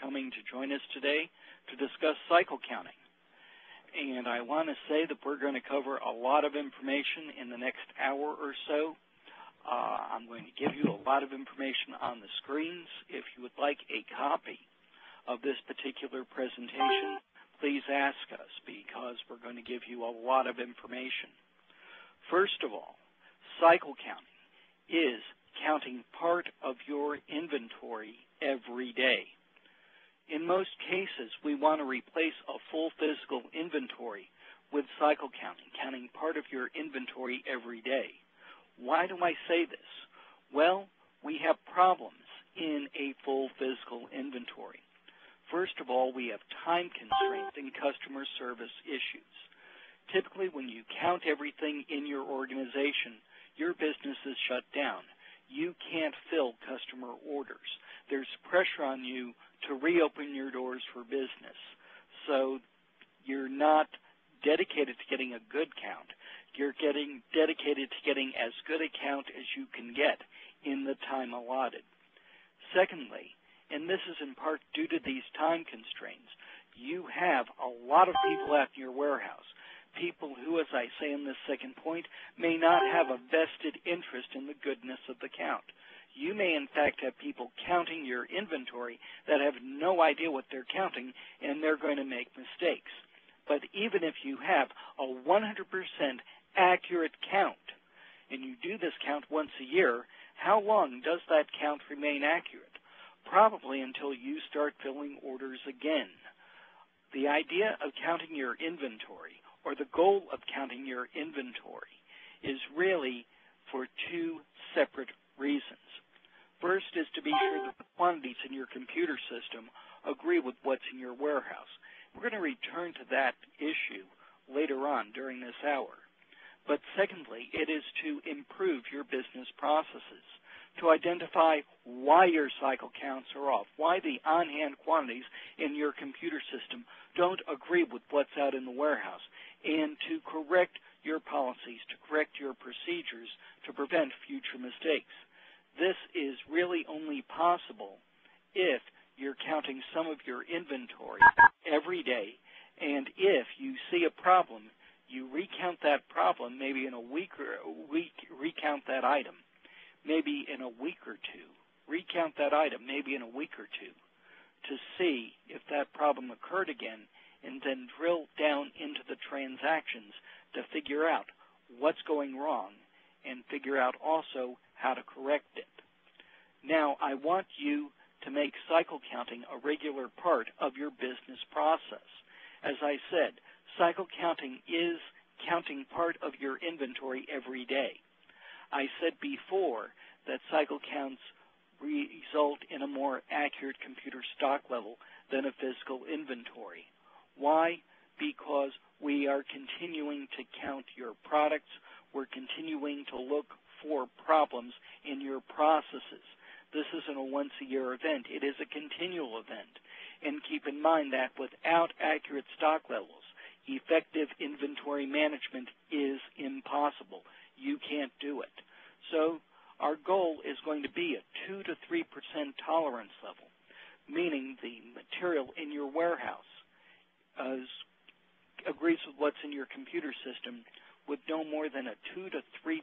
coming to join us today to discuss cycle counting. And I want to say that we're going to cover a lot of information in the next hour or so. I'm going to give you a lot of information on the screens. If you would like a copy of this particular presentation, please ask us because we're going to give you a lot of information. First of all, cycle counting is counting part of your inventory every day. In most cases, we want to replace a full physical inventory with cycle counting, counting part of your inventory every day. Why do I say this? Well, we have problems in a full physical inventory. First of all, we have time constraints and customer service issues. Typically, when you count everything in your organization, your business is shut down. You can't fill customer orders. There's pressure on you to reopen your doors for business. So you're not dedicated to getting a good count. You're getting dedicated to getting as good a count as you can get in the time allotted. Secondly, and this is in part due to these time constraints, you have a lot of people out in your warehouse, people who, as I say in this second point, may not have a vested interest in the goodness of the count. You may, in fact, have people counting your inventory that have no idea what they're counting, and they're going to make mistakes. But even if you have a 100% accurate count, and you do this count once a year, how long does that count remain accurate? Probably until you start filling orders again. The idea of counting your inventory, or the goal of counting your inventory, is really for two separate reasons. First is to be sure that the quantities in your computer system agree with what's in your warehouse. We're going to return to that issue later on during this hour. But secondly, it is to improve your business processes, to identify why your cycle counts are off, why the on-hand quantities in your computer system don't agree with what's out in the warehouse, and to correct your policies, to correct your procedures to prevent future mistakes. This is really only possible if you're counting some of your inventory every day, and if you see a problem, you recount that problem maybe in a week or recount that item maybe in a week or two, recount that item maybe in a week or two to see if that problem occurred again, and then drill down into the transactions to figure out what's going wrong and figure out also how to correct it. Now, I want you to make cycle counting a regular part of your business process. As I said, cycle counting is counting part of your inventory every day. I said before that cycle counts result in a more accurate computer stock level than a physical inventory. Why? Because we are continuing to count your products. We're continuing to look for problems in your processes. This isn't a once-a-year event. It is a continual event. And keep in mind that without accurate stock levels, effective inventory management is impossible. You can't do it. So our goal is going to be a 2 to 3% tolerance level, meaning the material in your warehouse agrees with what's in your computer system with no more than a 2 to 3%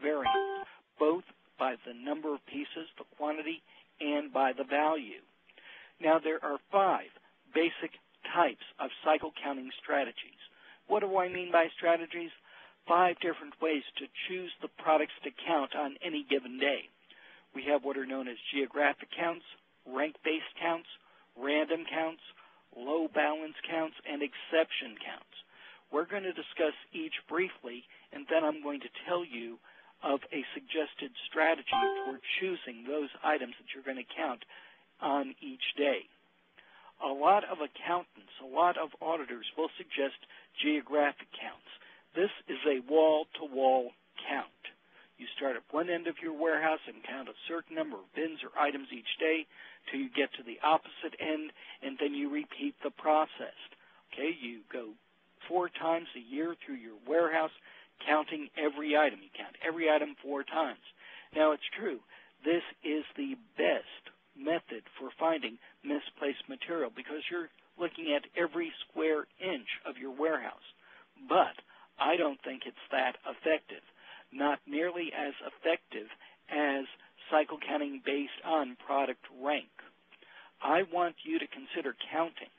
variance, both by the number of pieces, the quantity, and by the value. Now, there are 5 basic types of cycle counting strategies. What do I mean by strategies? 5 different ways to choose the products to count on any given day. We have what are known as geographic counts, rank-based counts, random counts, low balance counts, and exception counts. We're going to discuss each briefly, and then I'm going to tell you of a suggested strategy for choosing those items that you're going to count on each day. A lot of accountants, a lot of auditors will suggest geographic counts. This is a wall-to-wall count. You start at one end of your warehouse and count a certain number of bins or items each day till you get to the opposite end, and then you repeat the process. Okay, you go 4 times a year through your warehouse counting every item. You count every item 4 times. Now, it's true. This is the best method rewarded for finding misplaced material because you're looking at every square inch of your warehouse. But I don't think it's that effective, not nearly as effective as cycle counting based on product rank. I want you to consider counting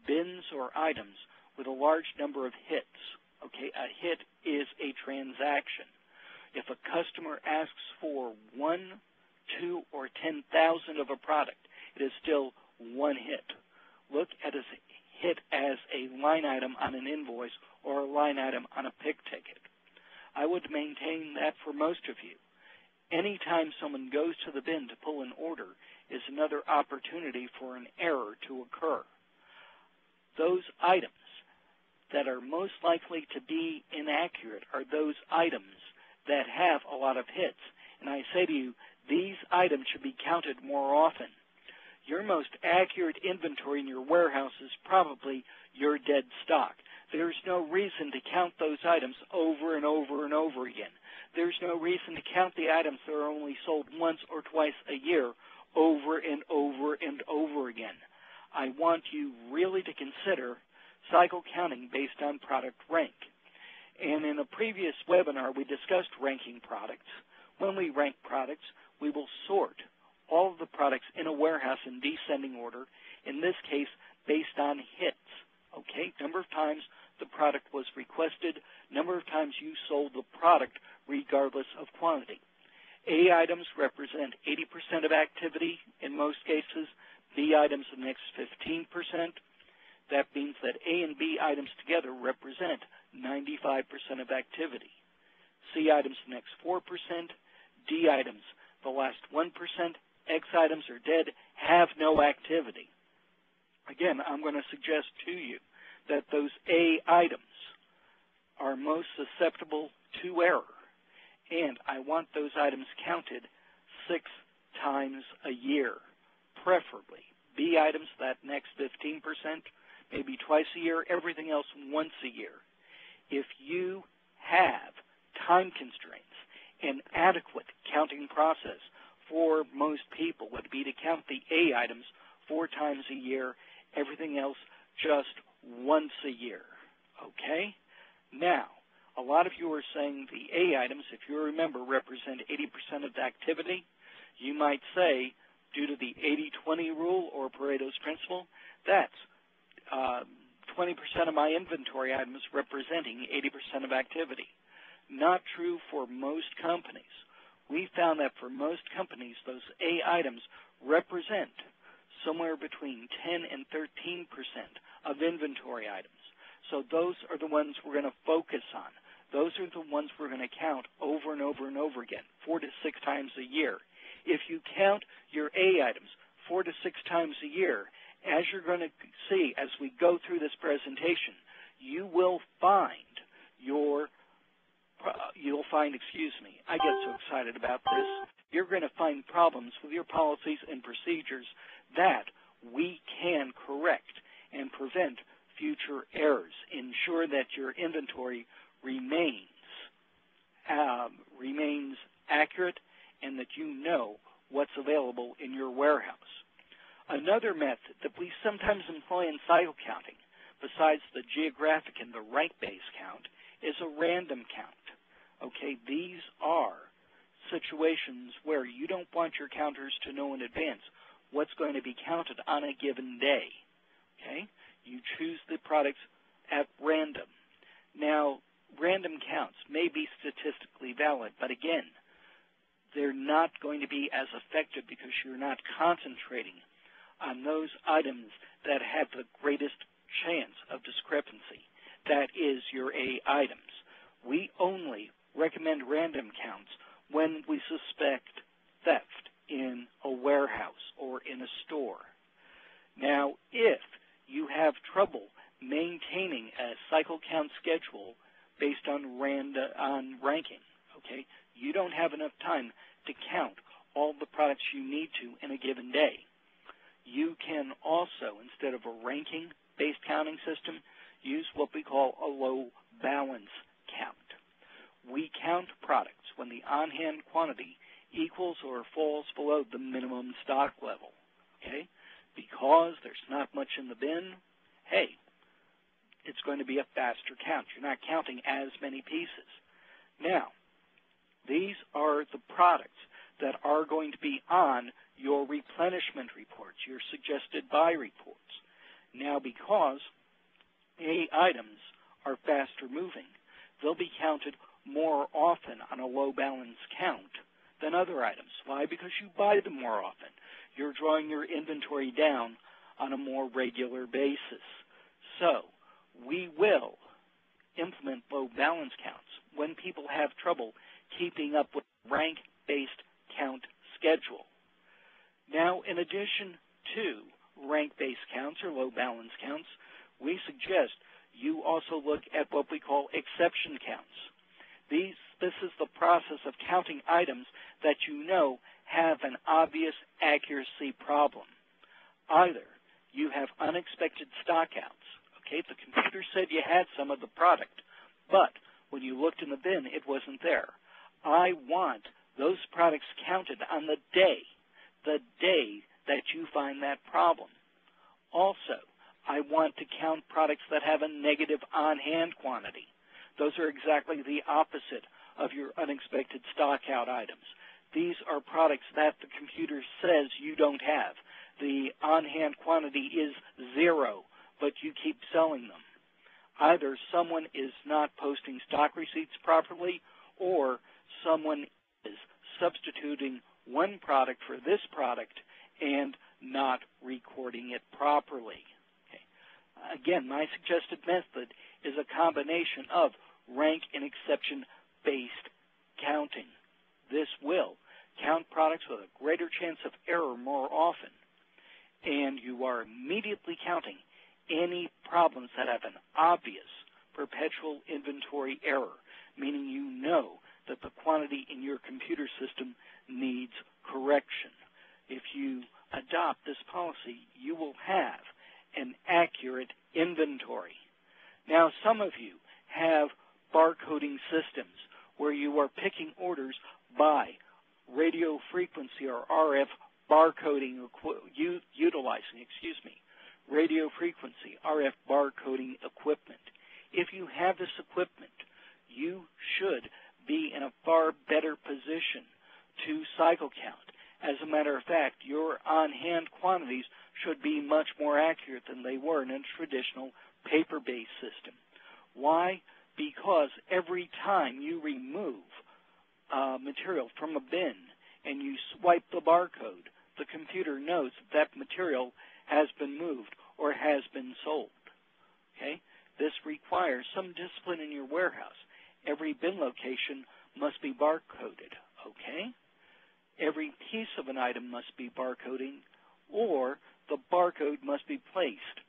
bins or items with a large number of hits. Okay, a hit is a transaction. If a customer asks for 1, 2, or 10,000 of a product, it is still one hit. Look at a hit as a line item on an invoice or a line item on a pick ticket. I would maintain that for most of you. Anytime someone goes to the bin to pull an order is another opportunity for an error to occur. Those items that are most likely to be inaccurate are those items that have a lot of hits. And I say to you, these items should be counted more often. Your most accurate inventory in your warehouse is probably your dead stock. There's no reason to count those items over and over and over again. There's no reason to count the items that are only sold once or twice a year over and over and over again. I want you really to consider cycle counting based on product rank. And in a previous webinar, we discussed ranking products. When we rank products, we will sort all of the products in a warehouse in descending order, in this case, based on hits. Okay, number of times the product was requested, number of times you sold the product regardless of quantity. A items represent 80% of activity in most cases, B items the next 15%. That means that A and B items together represent 95% of activity. C items the next 4%, D items the last 1%, X items are dead, have no activity. Again, I'm going to suggest to you that those A items are most susceptible to error, and I want those items counted 6 times a year, preferably. B items, that next 15%, maybe twice a year, everything else once a year. If you have time constraints, an adequate counting process for most people would be to count the A items 4 times a year, everything else just once a year. Okay? Now, a lot of you are saying the A items, if you remember, represent 80% of the activity. You might say, due to the 80-20 rule or Pareto's principle, that's 20% of my inventory items representing 80% of activity. Not true for most companies. We found that for most companies, those A items represent somewhere between 10 and 13% of inventory items. So those are the ones we're going to focus on. Those are the ones we're going to count over and over and over again, 4 to 6 times a year. If you count your A items 4 to 6 times a year, as you're going to see as we go through this presentation, you will find I get so excited about this, you're going to find problems with your policies and procedures that we can correct and prevent future errors. Ensure that your inventory remains accurate and that you know what's available in your warehouse. Another method that we sometimes employ in cycle counting, besides the geographic and the rank-based count, is a random count. Okay, these are situations where you don't want your counters to know in advance what's going to be counted on a given day. Okay, you choose the products at random. Now, random counts may be statistically valid, but again, they're not going to be as effective because you're not concentrating on those items that have the greatest chance of discrepancy. That is your A items. We only recommend random counts when we suspect theft in a warehouse or in a store. Now, if you have trouble maintaining a cycle count schedule based on ranking, okay, you don't have enough time to count all the products you need to in a given day. You can also, instead of a ranking-based counting system, use what we call a low balance count. We count products when the on-hand quantity equals or falls below the minimum stock level. Okay? because there's not much in the bin, hey, it's going to be a faster count. You're not counting as many pieces. Now, these are the products that are going to be on your replenishment reports, your suggested buy reports. Now, because A items are faster moving, they'll be counted more often on a low balance count than other items. Why? Because you buy them more often. You're drawing your inventory down on a more regular basis. So we will implement low balance counts when people have trouble keeping up with rank-based count schedule. Now, in addition to rank-based counts or low balance counts, we suggest you also look at what we call exception counts. This is the process of counting items that you know have an obvious accuracy problem. Either you have unexpected stockouts. Okay, the computer said you had some of the product, but when you looked in the bin, it wasn't there. I want those products counted on the day that you find that problem. Also, I want to count products that have a negative on-hand quantity. Those are exactly the opposite of your unexpected stockout items. These are products that the computer says you don't have. The on-hand quantity is 0, but you keep selling them. Either someone is not posting stock receipts properly, or someone is substituting one product for this product and not recording it properly. Okay. Again, my suggested method is a combination of rank and exception-based counting. This will count products with a greater chance of error more often, and you are immediately counting any problems that have an obvious perpetual inventory error, meaning you know that the quantity in your computer system needs correction. If you adopt this policy, you will have an accurate inventory. Now, some of you have barcoding systems where you are picking orders by radio frequency or RF barcoding, utilizing radio frequency, RF barcoding equipment. If you have this equipment, you should be in a far better position to cycle count. As a matter of fact, your on-hand quantities should be much more accurate than they were in a traditional paper-based system. Why? Because every time you remove material from a bin and you swipe the barcode, the computer knows that material has been moved or has been sold. Okay? This requires some discipline in your warehouse. Every bin location must be barcoded. Okay? Every piece of an item must be barcoding, or the barcode must be placed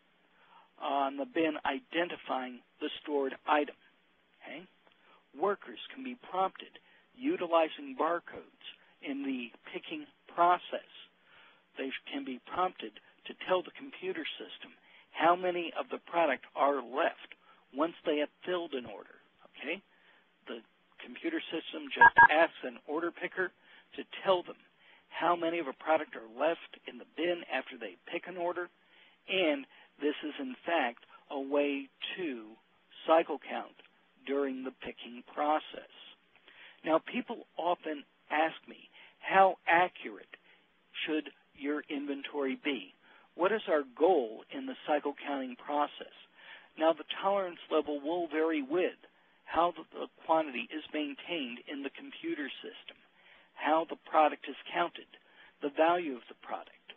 on the bin identifying the stored item. Okay? Workers can be prompted utilizing barcodes in the picking process. They can be prompted to tell the computer system how many of the product are left once they have filled an order. Okay? The computer system just asks an order picker to tell them how many of a product are left in the bin after they pick an order, and this is in fact a way to cycle count during the picking process. Now, people often ask me, how accurate should your inventory be? What is our goal in the cycle counting process? Now, the tolerance level will vary with how the quantity is maintained in the computer system, how the product is counted, the value of the product.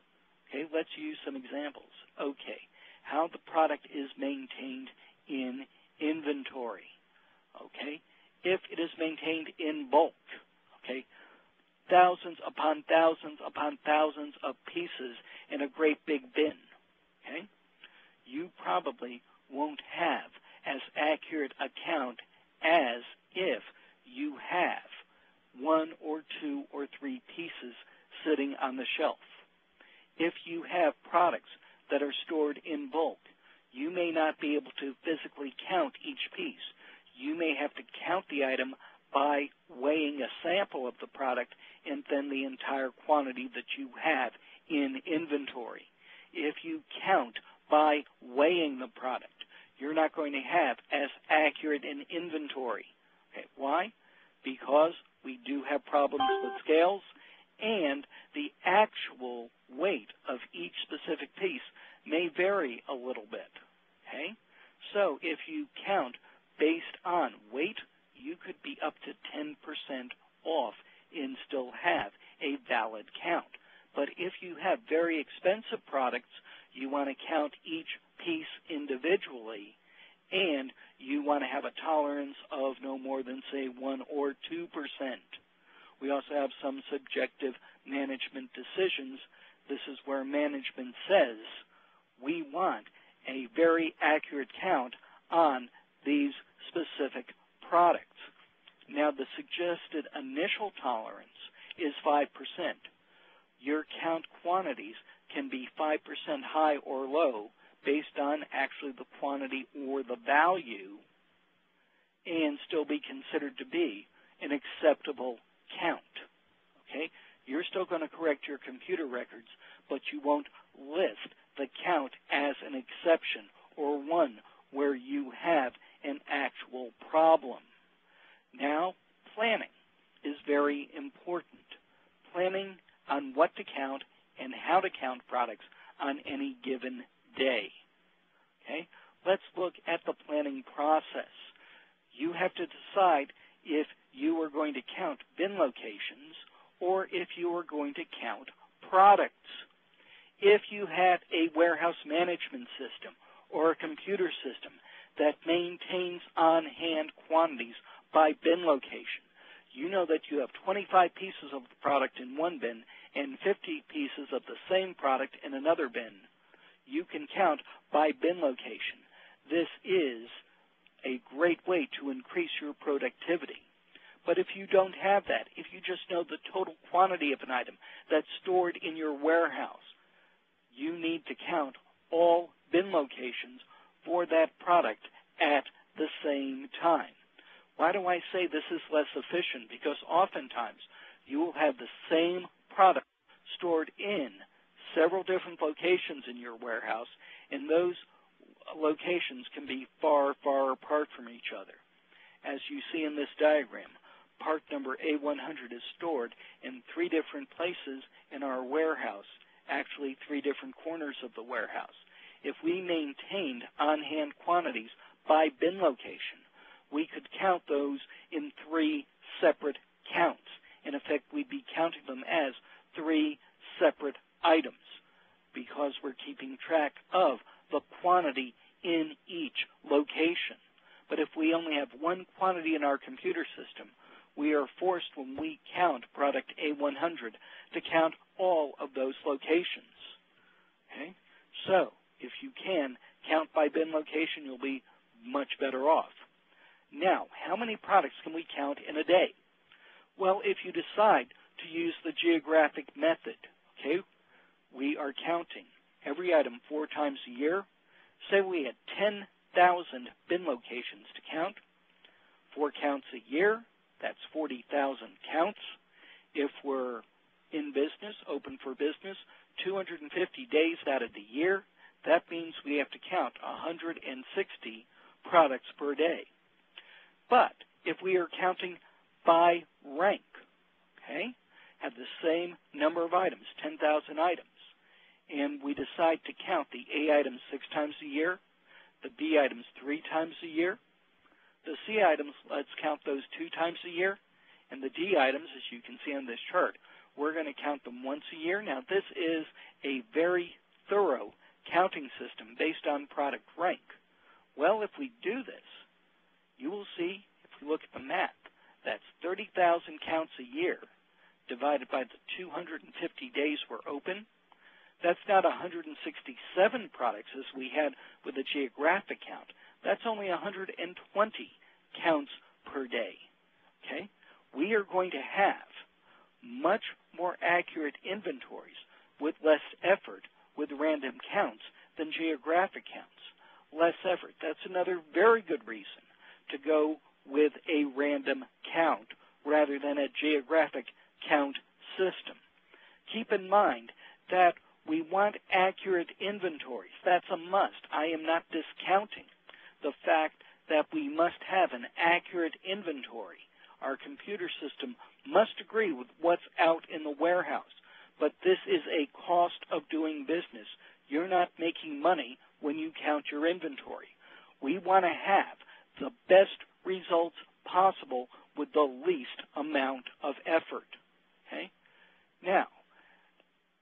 Okay, let's use some examples. Okay, how the product is maintained in inventory. Okay, if it is maintained in bulk, okay, thousands upon thousands upon thousands of pieces in a great big bin, okay, you probably won't have as accurate a count as if you have 1 or 2 or 3 pieces sitting on the shelf. If you have products that are stored in bulk, you may not be able to physically count each piece. You may have to count the item by weighing a sample of the product and then the entire quantity that you have in inventory. if you count by weighing the product, you're not going to have as accurate an inventory. Okay, why? Because we do have problems with scales, and the actual weight of each specific piece may vary a little bit. Okay? So if you count based on weight, you could be up to 10% off and still have a valid count. But if you have very expensive products, you want to count each piece individually, and you want to have a tolerance of no more than, say, 1 or 2%. We also have some subjective management decisions. This is where management says we want a very accurate count on these specific products. Now, the suggested initial tolerance is 5%. Your count quantities can be 5% high or low based on actually the quantity or the value and still be considered to be an acceptable count. Okay? You're still going to correct your computer records, but you won't list the count as an exception or one where you have an actual problem. Now, planning is very important. Planning on what to count and how to count products on any given day. Okay? Let's look at the planning process. You have to decide if you are going to count bin locations or if you are going to count products. If you have a warehouse management system or a computer system that maintains on-hand quantities by bin location, you know that you have 25 pieces of the product in one bin and 50 pieces of the same product in another bin. You can count by bin location. This is a great way to increase your productivity. But if you don't have that, if you just know the total quantity of an item that's stored in your warehouse, you need to count all bin locations for that product at the same time. Why do I say this is less efficient? Because oftentimes you will have the same product stored in several different locations in your warehouse, and those locations can be far, far apart from each other. As you see in this diagram, part number A100 is stored in 3 different places in our warehouse, actually 3 different corners of the warehouse. If we maintained on-hand quantities by bin location, we could count those in 3 separate counts. In effect, we'd be counting them as 3 separate items because we're keeping track of the quantity in each location. But if we only have one quantity in our computer system, we are forced when we count product A100 to count all of those locations. Okay? So, if you can count by bin location, you'll be much better off. Now, how many products can we count in a day? Well, if you decide to use the geographic method, okay, we are counting every item 4 times a year. Say we had 10,000 bin locations to count, 4 counts a year, that's 40,000 counts. If we're in business, open for business, 250 days out of the year, that means we have to count 160 products per day. But if we are counting by rank, okay, have the same number of items, 10,000 items, and we decide to count the A items 6 times a year, the B items 3 times a year, the C items, let's count those 2 times a year, and the D items, as you can see on this chart, we're going to count them once a year. Now, this is a very thorough counting system based on product rank. Well, if we do this, you will see, if we look at the math, that's 30,000 counts a year divided by the 250 days we're open. That's not 167 products as we had with the geographic count. That's only 120 counts per day. Okay? We are going to have much more accurate inventories with less effort with random counts than geographic counts. Less effort. That's another very good reason to go with a random count rather than a geographic count system. Keep in mind that We want accurate inventories. That's a must. I am not discounting the fact that we must have an accurate inventory. Our computer system must agree with what's out in the warehouse. But this is a cost of doing business. You're not making money when you count your inventory. We want to have the best results possible with the least amount of effort. Okay? Now,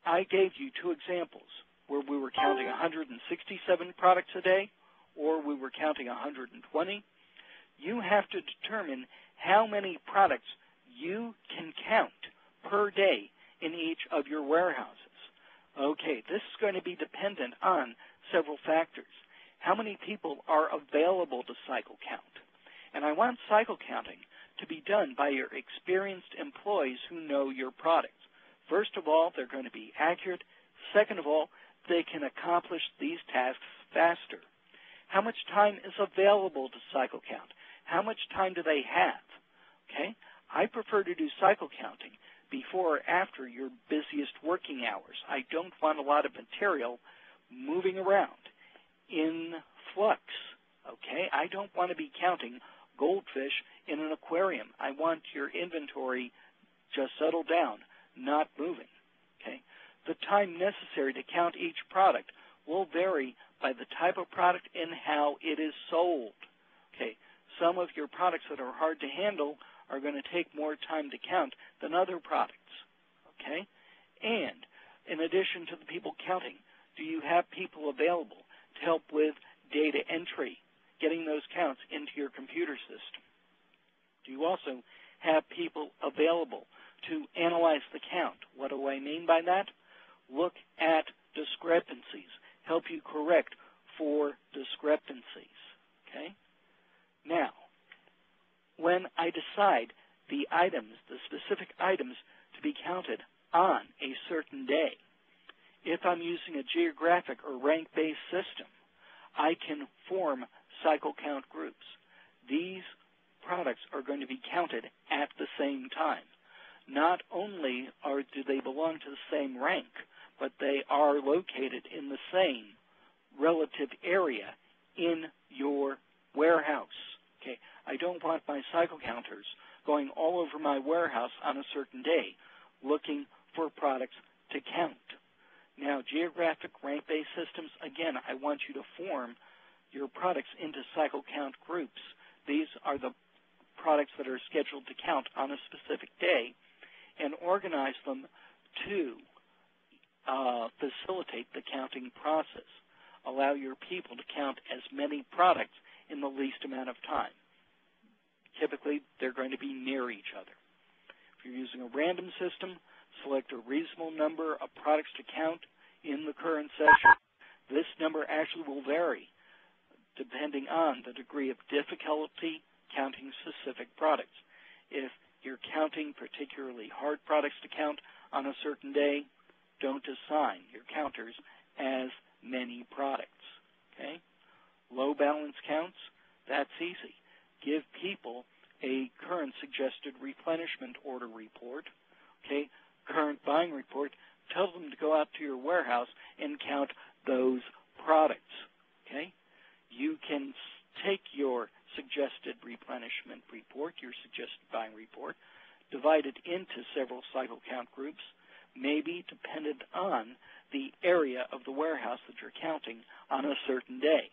I gave you two examples where we were counting 167 products a day or we were counting 120. You have to determine how many products you can count per day in each of your warehouses. Okay, this is going to be dependent on several factors. How many people are available to cycle count? And I want cycle counting to be done by your experienced employees who know your products. First of all, they're going to be accurate. Second of all, they can accomplish these tasks faster. How much time is available to cycle count? How much time do they have? Okay? I prefer to do cycle counting before or after your busiest working hours. I don't want a lot of material moving around in flux. Okay? I don't want to be counting goldfish in an aquarium. I want your inventory just settled down, not moving. Okay? The time necessary to count each product will vary by the type of product and how it is sold. Okay? Some of your products that are hard to handle are going to take more time to count than other products. Okay? And in addition to the people counting, do you have people available to help with data entry, getting those counts into your computer system? Do you also have people available to analyze the count? What do I mean by that? Look at discrepancies, help you correct for discrepancies. Okay? Now, when I decide the items, the specific items to be counted on a certain day, if I'm using a geographic or rank-based system, I can form cycle count groups. These products are going to be counted at the same time. Not only do they belong to the same rank, but they are located in the same relative area in your warehouse. Okay, I don't want my cycle counters going all over my warehouse on a certain day looking for products to count. Now, geographic rank-based systems, again, I want you to form your products into cycle count groups. These are the products that are scheduled to count on a specific day, and organize them to facilitate the counting process. Allow your people to count as many products in the least amount of time. Typically, they're going to be near each other. If you're using a random system, select a reasonable number of products to count in the current session. This number actually will vary depending on the degree of difficulty counting specific products. If you're counting particularly hard products to count on a certain day, don't assign your counters as many products. Okay? Low balance counts, that's easy. Give people a current suggested replenishment order report. Okay? Current buying report. Tell them to go out to your warehouse and count those products. Okay? You can take your suggested replenishment report, your suggested buying report, divide it into several cycle count groups, maybe dependent on the area of the warehouse that you're counting on a certain day.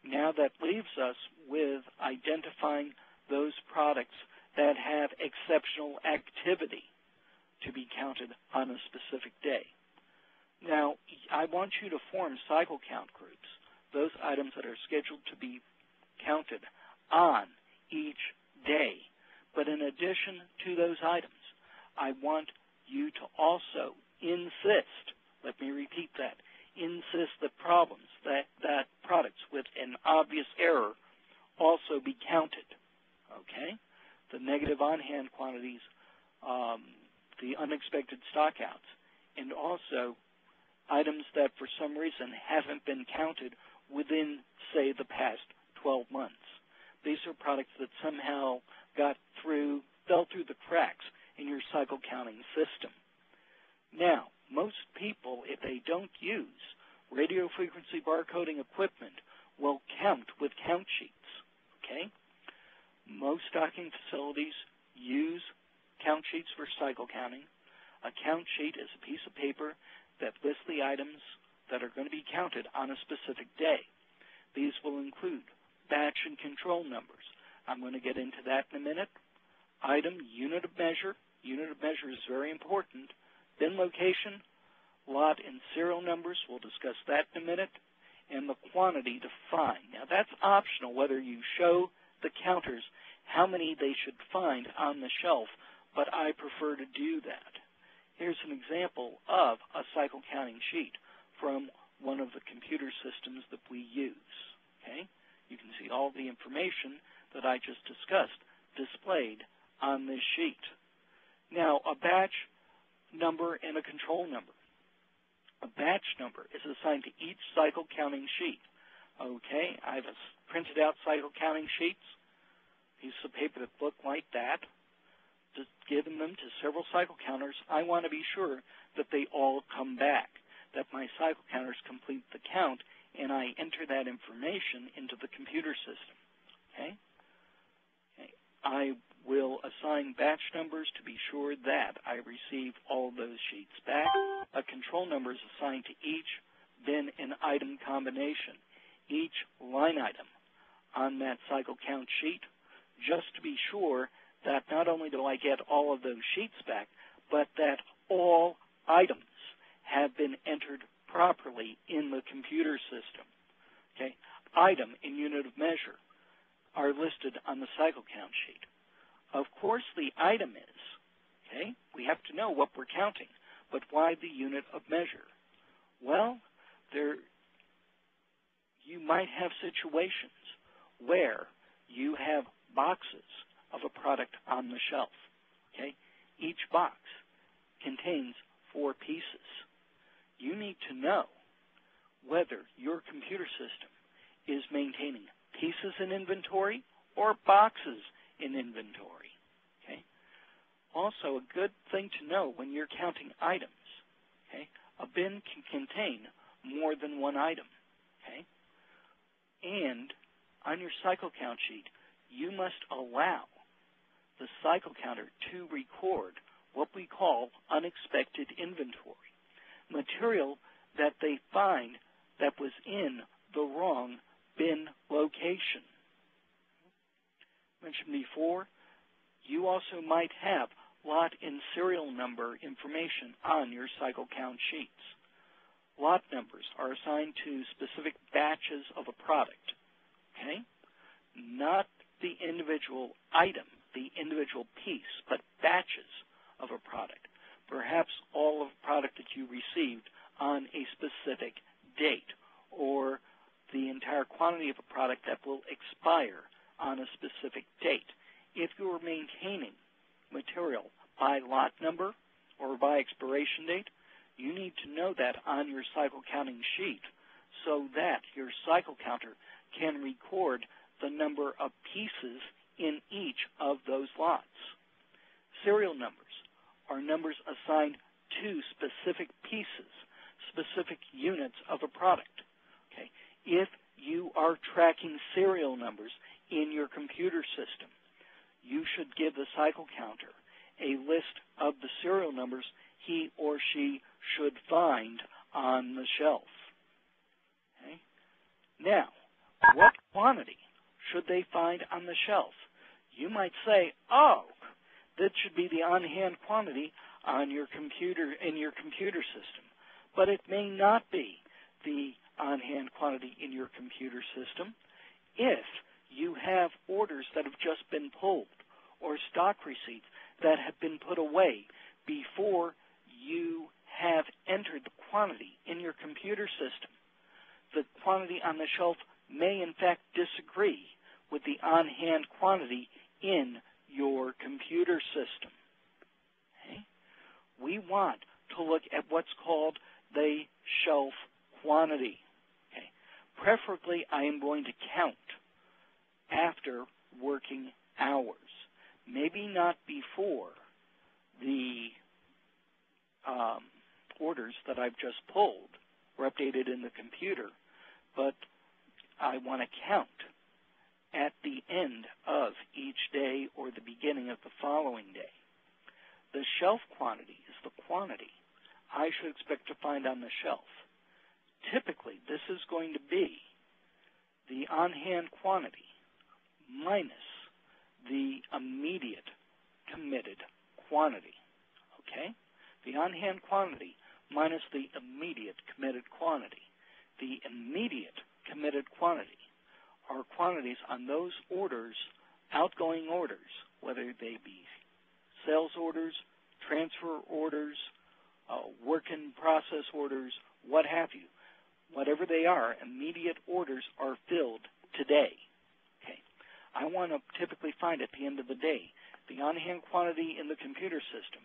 Now that leaves us with identifying those products that have exceptional activity to be counted on a specific day. Now, I want you to form cycle count groups, those items that are scheduled to be counted on each day. But in addition to those items, I want you to also insist, let me repeat that, insist that problems, that products with an obvious error also be counted. Okay? The negative on-hand quantities, the unexpected stockouts, and also items that for some reason haven't been counted within, say, the past 12 months. These are products that somehow fell through the cracks in your cycle counting system. Now, most people, if they don't use radio frequency barcoding equipment, will count with count sheets, okay? Most stocking facilities use count sheets for cycle counting. A count sheet is a piece of paper that lists the items that are going to be counted on a specific day. These will include batch and control numbers. I'm going to get into that in a minute. Item, unit of measure. Unit of measure is very important. Bin location, lot and serial numbers. We'll discuss that in a minute. And the quantity to find. Now, that's optional whether you show the counters how many they should find on the shelf, but I prefer to do that. Here's an example of a cycle counting sheet from one of the computer systems that we use. Okay? You can see all the information that I just discussed displayed on this sheet. Now, a batch number and a control number. A batch number is assigned to each cycle counting sheet. Okay, I've printed out cycle counting sheets, pieces of paper that look like that, just given them to several cycle counters. I want to be sure that they all come back, that my cycle counters complete the count, and I enter that information into the computer system. Okay? I will assign batch numbers to be sure that I receive all those sheets back. A control number is assigned to each bin and item combination, each line item on that cycle count sheet, just to be sure that not only do I get all of those sheets back, but that all items have been entered properly in the computer system. Okay? Item and unit of measure are listed on the cycle count sheet. Of course, the item is, okay? We have to know what we're counting, but why the unit of measure? Well, you might have situations where you have boxes of a product on the shelf, okay? Each box contains 4 pieces. You need to know whether your computer system is maintaining pieces in inventory or boxes in inventory, okay? Also, a good thing to know when you're counting items, okay? A bin can contain more than one item, okay? And on your cycle count sheet, you must allow the cycle counter to record what we call unexpected inventory, material that they find that was in the wrong bin location. Mentioned before, you also might have lot and serial number information on your cycle count sheets. Lot numbers are assigned to specific batches of a product, okay? Not the individual item, the individual piece, but batches of a product. Perhaps all of the product that you received on a specific date, or the entire quantity of a product that will expire on a specific date. If you are maintaining material by lot number or by expiration date, you need to know that on your cycle counting sheet so that your cycle counter can record the number of pieces in each of those lots. Serial numbers are numbers assigned to specific pieces, specific units of a product. Okay? If you are tracking serial numbers in your computer system, you should give the cycle counter a list of the serial numbers he or she should find on the shelf. Okay? Now, what quantity should they find on the shelf? You might say, oh, that should be the on-hand quantity on your computer, in your computer system. But it may not be the on-hand quantity in your computer system if you have orders that have just been pulled or stock receipts that have been put away before you have entered the quantity in your computer system. The quantity on the shelf may, in fact, disagree with the on-hand quantity in your computer system. Okay? We want to look at what's called the shelf quantity. Okay? Preferably, I am going to count after working hours, maybe not before the orders that I've just pulled were updated in the computer, but I want to count at the end of each day or the beginning of the following day. The shelf quantity is the quantity I should expect to find on the shelf. Typically, this is going to be the on-hand quantity minus the immediate committed quantity, okay? The on-hand quantity minus the immediate committed quantity. The immediate committed quantity are quantities on those orders, outgoing orders, whether they be sales orders, transfer orders, work-in-process orders, what have you. Whatever they are, immediate orders are filled today. Okay. I want to typically find at the end of the day the on-hand quantity in the computer system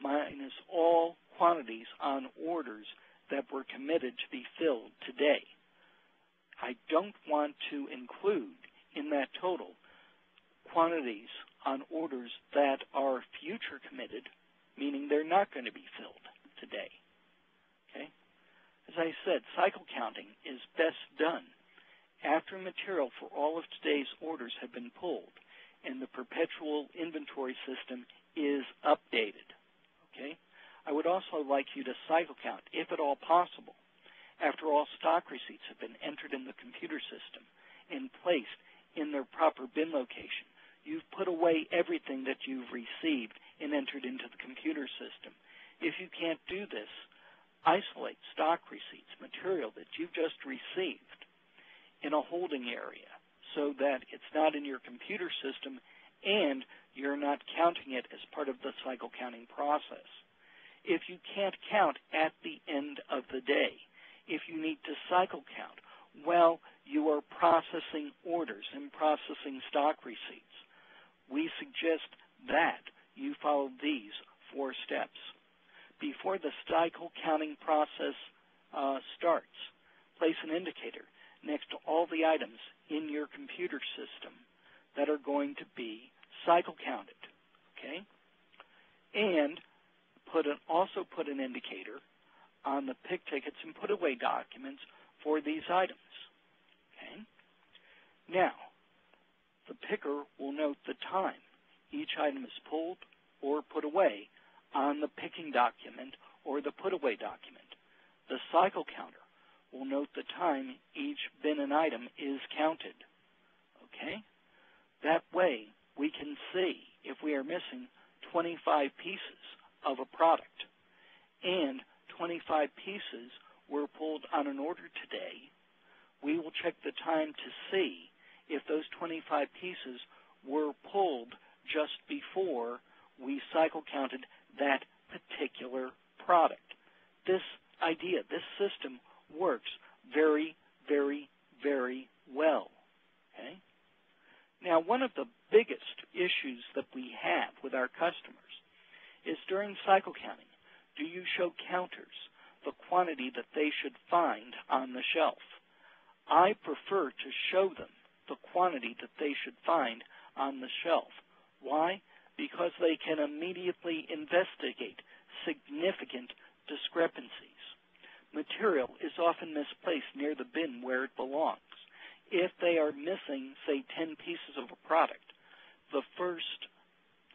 minus all quantities on orders that were committed to be filled today. I don't want to include in that total quantities on orders that are future committed, meaning they're not going to be filled today. Okay? As I said, cycle counting is best done after material for all of today's orders have been pulled and the perpetual inventory system is updated. Okay? I would also like you to cycle count, if at all possible, after all stock receipts have been entered in the computer system and placed in their proper bin location. You've put away everything that you've received and entered into the computer system. If you can't do this, isolate stock receipts, material that you've just received, in a holding area so that it's not in your computer system and you're not counting it as part of the cycle counting process. If you can't count at the end of the day, if you need to cycle count, well, you are processing orders and processing stock receipts. We suggest that you follow these 4 steps. Before the cycle counting process starts, place an indicator next to all the items in your computer system that are going to be cycle counted, okay? And also put an indicator on the pick tickets and put away documents for these items, okay? Now, the picker will note the time each item is pulled or put away on the picking document or the put away document. The cycle counter will note the time each bin and item is counted, okay? That way, we can see if we are missing 25 pieces of a product and 25 pieces were pulled on an order today, we will check the time to see if those 25 pieces were pulled just before we cycle counted that particular product. This idea, this system works very, very, very well. Okay? Now, one of the biggest issues that we have with our customers is during cycle counting, do you show counters the quantity that they should find on the shelf? I prefer to show them the quantity that they should find on the shelf. Why? Because they can immediately investigate significant discrepancies. Material is often misplaced near the bin where it belongs. If they are missing, say, 10 pieces of a product, the first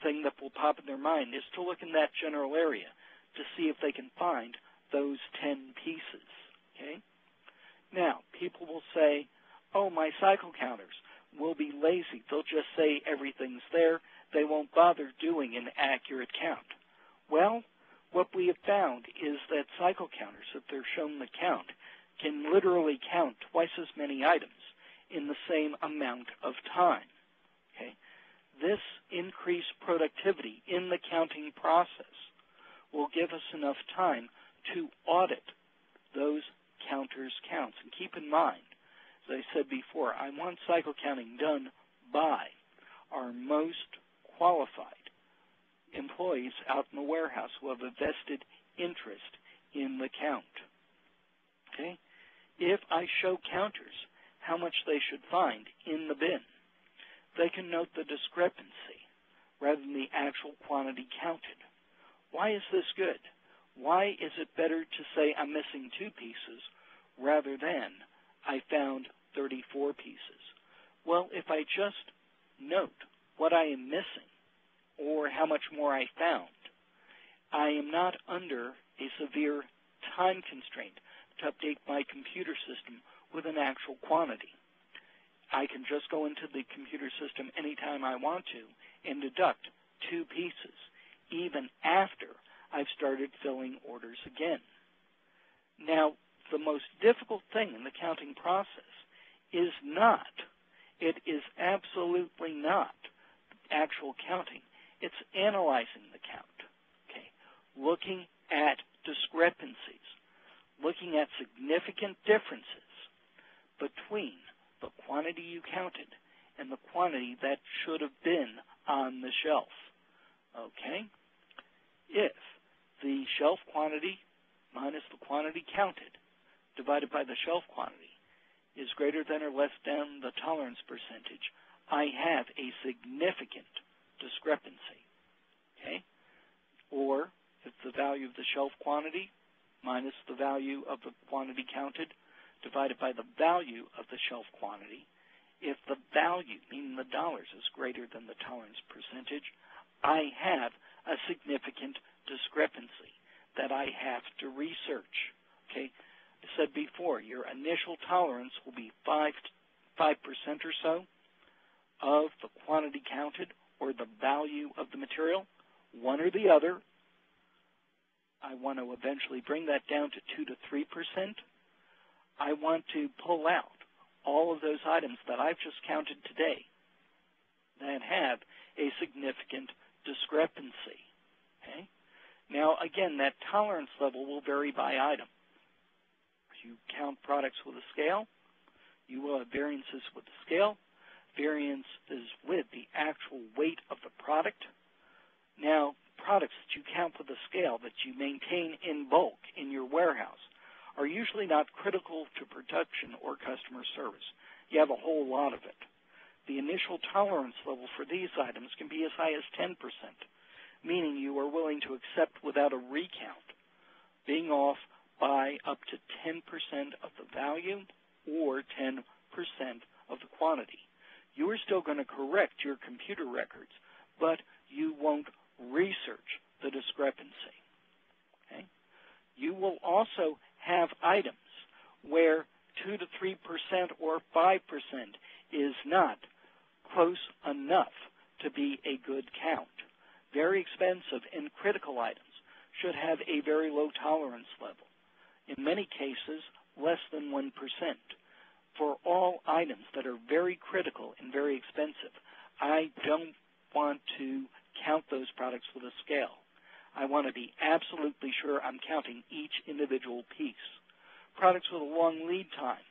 thing that will pop in their mind is to look in that general area to see if they can find those 10 pieces, okay? Now, people will say, oh, my cycle counters will be lazy. They'll just say everything's there. They won't bother doing an accurate count. Well, what we have found is that cycle counters, if they're shown the count, can literally count twice as many items in the same amount of time, okay? This increased productivity in the counting process will give us enough time to audit those counters' counts. And keep in mind, as I said before, I want cycle counting done by our most qualified employees out in the warehouse who have a vested interest in the count. Okay? If I show counters how much they should find in the bin, they can note the discrepancy rather than the actual quantity counted. Why is this good? Why is it better to say I'm missing 2 pieces rather than I found 34 pieces? Well, if I just note what I am missing or how much more I found, I am not under a severe time constraint to update my computer system with an actual quantity. I can just go into the computer system anytime I want to and deduct 2 pieces, even after I've started filling orders again. Now, the most difficult thing in the counting process is not, it is absolutely not actual counting. It's analyzing the count, okay? Looking at discrepancies, looking at significant differences between the quantity you counted and the quantity that should have been on the shelf, okay? If the shelf quantity minus the quantity counted divided by the shelf quantity is greater than or less than the tolerance percentage, I have a significant discrepancy, okay? Or if the value of the shelf quantity minus the value of the quantity counted divided by the value of the shelf quantity, if the value, meaning the dollars, is greater than the tolerance percentage, I have a significant discrepancy that I have to research, okay? I said before, your initial tolerance will be 5% or so of the quantity counted or the value of the material, one or the other. I want to eventually bring that down to 2 to 3%. I want to pull out all of those items that I've just counted today that have a significant discrepancy, okay? Now, again, that tolerance level will vary by item. If you count products with a scale, you will have variances with the scale, variances with the actual weight of the product. Now, products that you count with a scale that you maintain in bulk in your warehouse are usually not critical to production or customer service. You have a whole lot of it. The initial tolerance level for these items can be as high as 10%, meaning you are willing to accept without a recount being off by up to 10% of the value or 10% of the quantity. You are still going to correct your computer records, but you won't research the discrepancy. Okay? You will also have items where 2 to 3% or 5% is not close enough to be a good count. Very expensive and critical items should have a very low tolerance level. In many cases, less than 1%. For all items that are very critical and very expensive, I don't want to count those products with a scale. I want to be absolutely sure I'm counting each individual piece. Products with a long lead time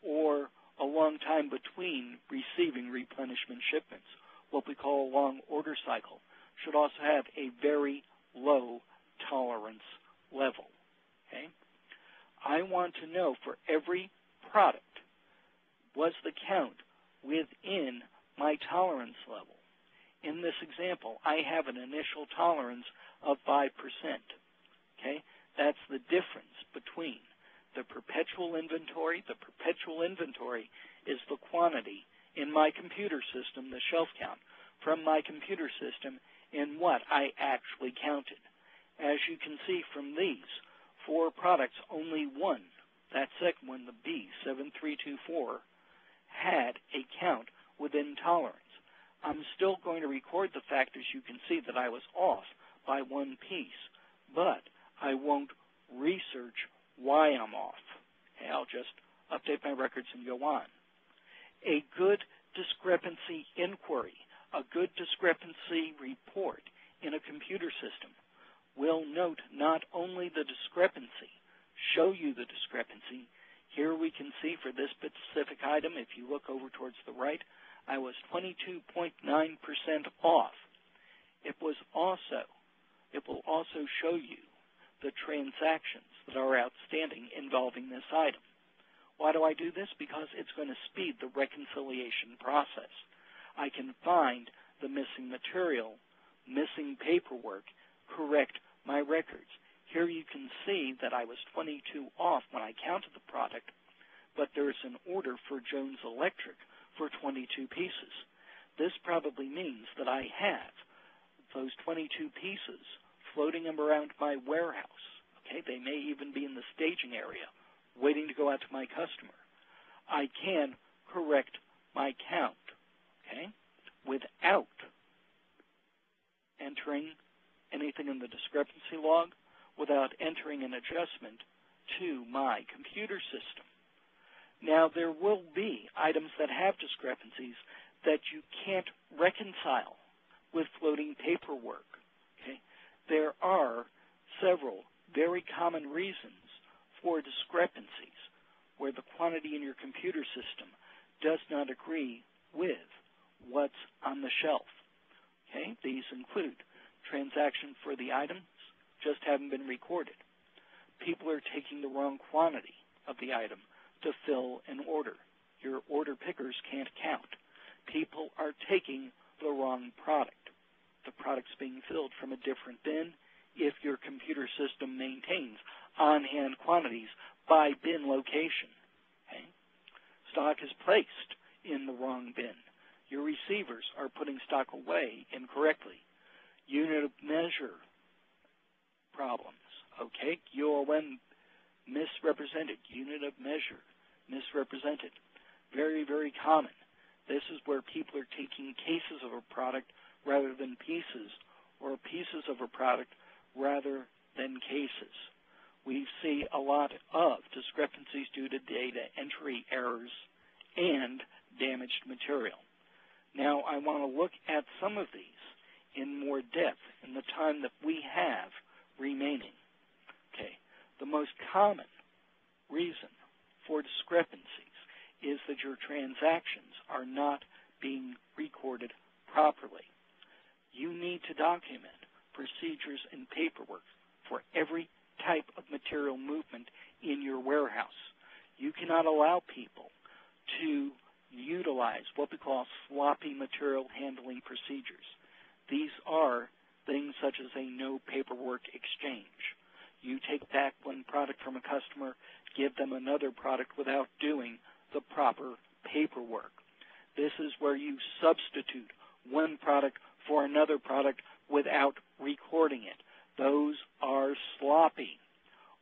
or a long time between receiving replenishment shipments, what we call a long order cycle, should also have a very low tolerance level. Okay? I want to know for every product, was the count within my tolerance level? In this example, I have an initial tolerance of 5%. Okay? That's the difference between the perpetual inventory. The perpetual inventory is the quantity in my computer system, the shelf count, from my computer system in what I actually counted. As you can see from these 4 products, only one, that second one, the B7324, had a count within tolerance. I'm still going to record the fact, as you can see, that I was off by 1 piece, but I won't research why I'm off. Okay, I'll just update my records and go on. A good discrepancy inquiry, a good discrepancy report in a computer system will note not only the discrepancy, show you the discrepancy. Here we can see for this specific item, if you look over towards the right, I was 22.9% off. It will also show you the transactions that are outstanding involving this item. Why do I do this? Because it's going to speed the reconciliation process. I can find the missing material, missing paperwork, correct my records. Here you can see that I was 22 off when I counted the product, but there's an order for Jones Electric for 22 pieces. This probably means that I have those 22 pieces floating around my warehouse. Okay, they may even be in the staging area waiting to go out to my customer. I can correct my count, okay, without entering anything in the discrepancy log, without entering an adjustment to my computer system. Now, there will be items that have discrepancies that you can't reconcile with floating paperwork. Okay? There are several very common reasons for discrepancies where the quantity in your computer system does not agree with what's on the shelf. Okay? These include transaction for the items just haven't been recorded. People are taking the wrong quantity of the item to fill an order. Your order pickers can't count. People are taking the wrong product. The product's being filled from a different bin if your computer system maintains on-hand quantities by bin location. Okay? Stock is placed in the wrong bin. Your receivers are putting stock away incorrectly. Unit of measure problems. Okay? UOM misrepresented. Unit of measure misrepresented. Very, very common. This is where people are taking cases of a product rather than pieces, or pieces of a product rather than cases. We see a lot of discrepancies due to data entry errors and damaged material. Now, I want to look at some of these in more depth in the time that we have remaining. Okay, the most common reason for discrepancies is that your transactions are not being recorded properly. You need to document procedures and paperwork for every type of material movement in your warehouse. You cannot allow people to utilize what we call sloppy material handling procedures. These are things such as a no paperwork exchange. You take back one product from a customer, give them another product without doing the proper paperwork. This is where you substitute one product for another product without recording it. Those are sloppy.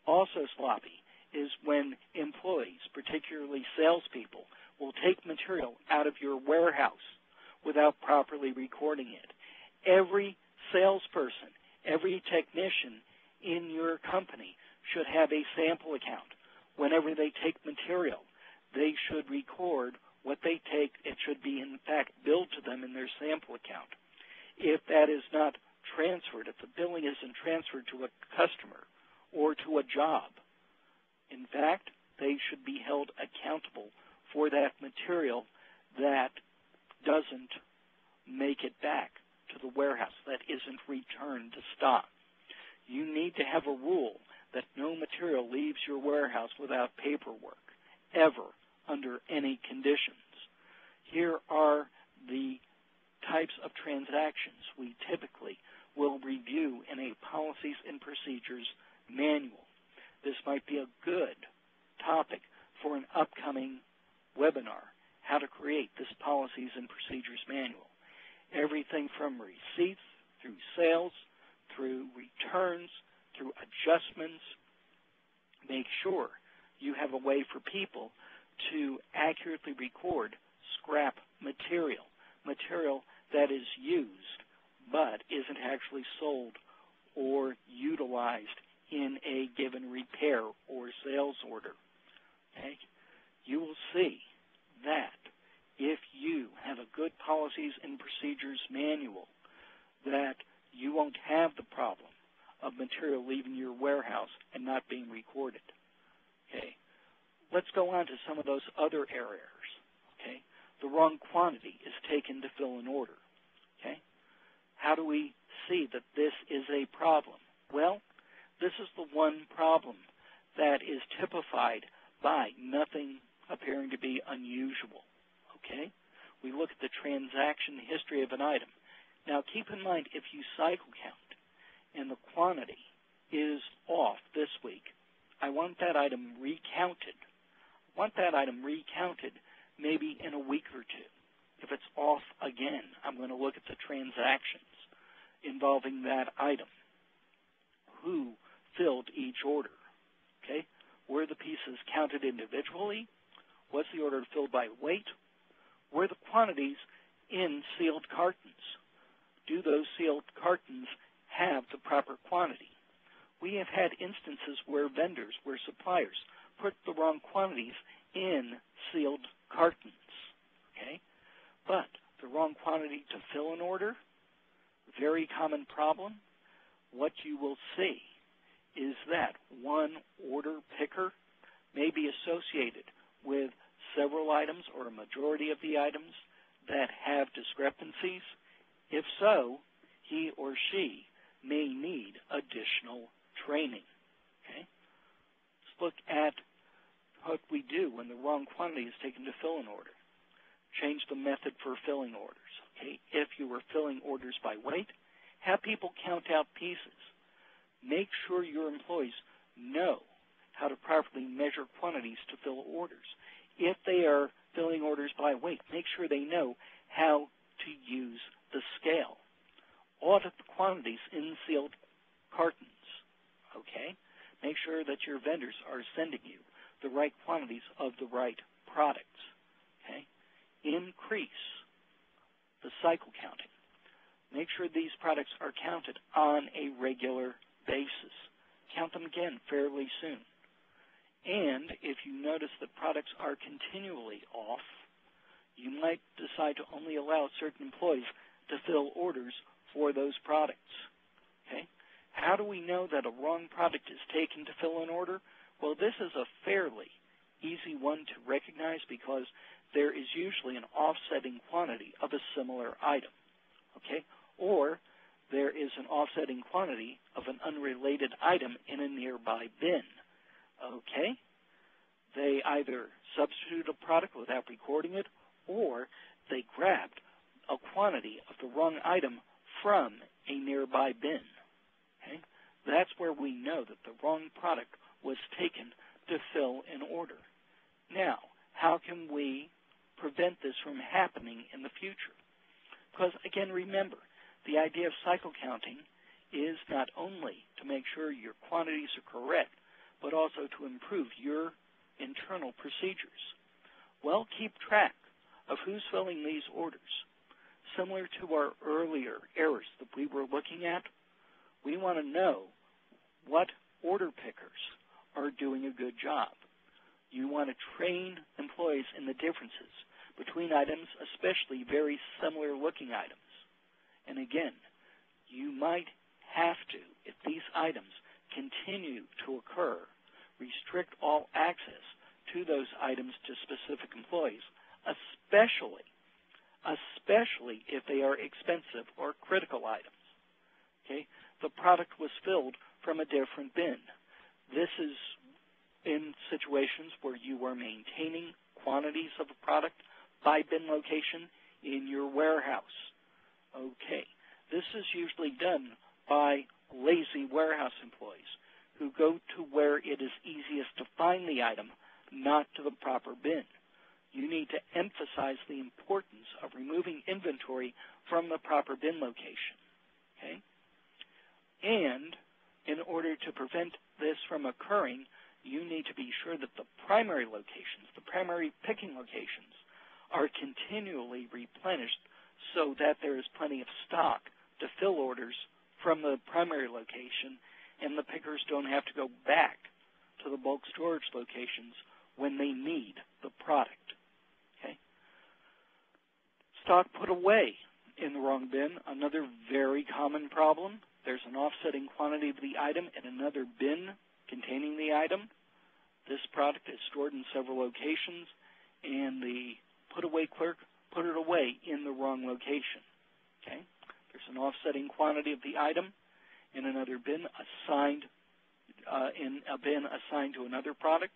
Also sloppy is when employees, particularly salespeople, will take material out of your warehouse without properly recording it. Every salesperson, every technician in your company should have a sample account. Whenever they take material, they should record what they take. It should be, in fact, billed to them in their sample account. If that is not transferred, if the billing isn't transferred to a customer or to a job, in fact, they should be held accountable for that material that doesn't make it back to the warehouse, that isn't returned to stock. You need to have a rule that no material leaves your warehouse without paperwork, ever, under any conditions. Here are the types of transactions we typically will review in a policies and procedures manual. This might be a good topic for an upcoming webinar, how to create this policies and procedures manual. Everything from receipts, through sales, through returns, through adjustments. Make sure you have a way for people to accurately record scrap material, material that is used but isn't actually sold or utilized in a given repair or sales order. Okay? You will see that if you have a good policies and procedures manual, that you won't have the problem of material leaving your warehouse and not being recorded. Okay? Let's go on to some of those other errors. Okay? The wrong quantity is taken to fill an order. Okay? How do we see that this is a problem? Well, this is the one problem that is typified by nothing appearing to be unusual. Okay? We look at the transaction history of an item. Now, keep in mind, if you cycle count and the quantity is off this week, I want that item recounted. I want that item recounted maybe in a week or two. If it's off again, I'm going to look at the transactions involving that item. Who filled each order? Okay? Were the pieces counted individually? Was the order filled by weight? Were the quantities in sealed cartons? Do those sealed cartons have the proper quantity? We have had instances where vendors, where suppliers, put the wrong quantities in sealed cartons. Okay? But the wrong quantity to fill an order, very common problem. What you will see is that one order picker may be associated with several items or a majority of the items that have discrepancies. If so, he or she may need additional training. Okay? Let's look at what we do when the wrong quantity is taken to fill an order. Change the method for filling orders. Okay? If you were filling orders by weight, have people count out pieces. Make sure your employees know how to properly measure quantities to fill orders. If they are filling orders by weight, make sure they know how to use the scale. Audit the quantities in sealed cartons. Okay? Make sure that your vendors are sending you the right quantities of the right products. Okay? Increase the cycle counting. Make sure these products are counted on a regular basis. Count them again fairly soon. And if you notice that products are continually off, you might decide to only allow certain employees to fill orders for those products. Okay? How do we know that a wrong product is taken to fill an order? Well, this is a fairly easy one to recognize because there is usually an offsetting quantity of a similar item. Okay? Or there is an offsetting quantity of an unrelated item in a nearby bin. Okay? They either substitute a product without recording it, or they grabbed a quantity of the wrong item from a nearby bin. Okay? That's where we know that the wrong product was taken to fill an order. Now, how can we prevent this from happening in the future? Because, again, remember, the idea of cycle counting is not only to make sure your quantities are correct, but also to improve your internal procedures. Well, keep track of who's filling these orders. Similar to our earlier errors that we were looking at, we want to know what order pickers are doing a good job. You want to train employees in the differences between items, especially very similar looking items. And again, you might have to, if these items continue to occur, restrict all access to those items to specific employees, especially if they are expensive or critical items. Okay? The product was filled from a different bin. This is in situations where you are maintaining quantities of a product by bin location in your warehouse. Okay. This is usually done by lazy warehouse employees who go to where it is easiest to find the item, not to the proper bin. You need to emphasize the importance of removing inventory from the proper bin location. Okay? And in order to prevent this from occurring, you need to be sure that the primary locations, the primary picking locations, are continually replenished so that there is plenty of stock to fill orders from the primary location, and the pickers don't have to go back to the bulk storage locations when they need the product. Okay? Stock put away in the wrong bin, another very common problem. There's an offsetting quantity of the item in another bin containing the item. This product is stored in several locations, and the put-away clerk put it away in the wrong location. Okay? There's an offsetting quantity of the item in another bin assigned in a bin assigned to another product.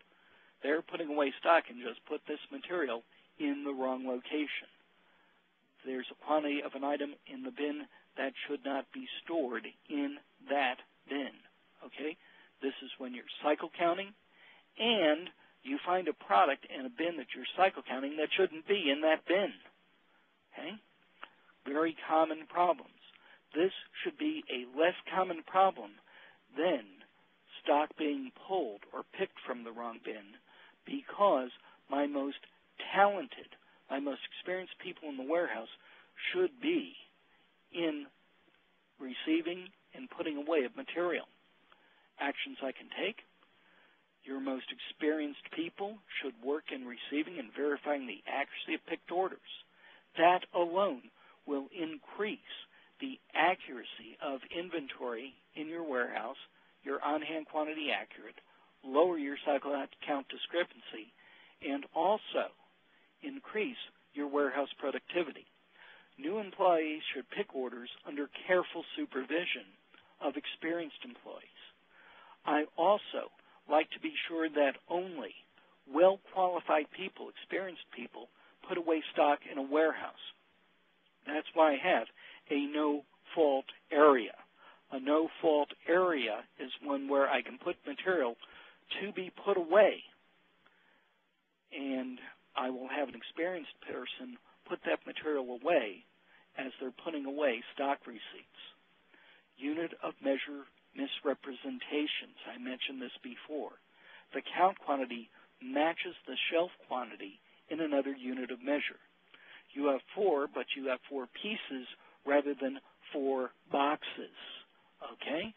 They're putting away stock and just put this material in the wrong location. There's a quantity of an item in the bin that should not be stored in that bin. okay? This is when you're cycle counting, and you find a product in a bin that you're cycle counting that shouldn't be in that bin, okay? Very common problems. This should be a less common problem than stock being pulled or picked from the wrong bin, because my most talented, my most experienced people in the warehouse should be in receiving and putting away of material. Actions I can take: your most experienced people should work in receiving and verifying the accuracy of picked orders. That alone will increase the accuracy of inventory in your warehouse, your on-hand quantity accurate, lower your cycle count discrepancy, and also increase your warehouse productivity. New employees should pick orders under careful supervision of experienced employees. I also like to be sure that only well-qualified people, experienced people, put away stock in a warehouse. That's why I have a no-fault area. A no-fault area is one where I can put material to be put away, and I will have an experienced person put that material away as they're putting away stock receipts. Unit of measure misrepresentations. I mentioned this before. The count quantity matches the shelf quantity in another unit of measure. You have 4, but you have 4 pieces rather than 4 boxes. Okay?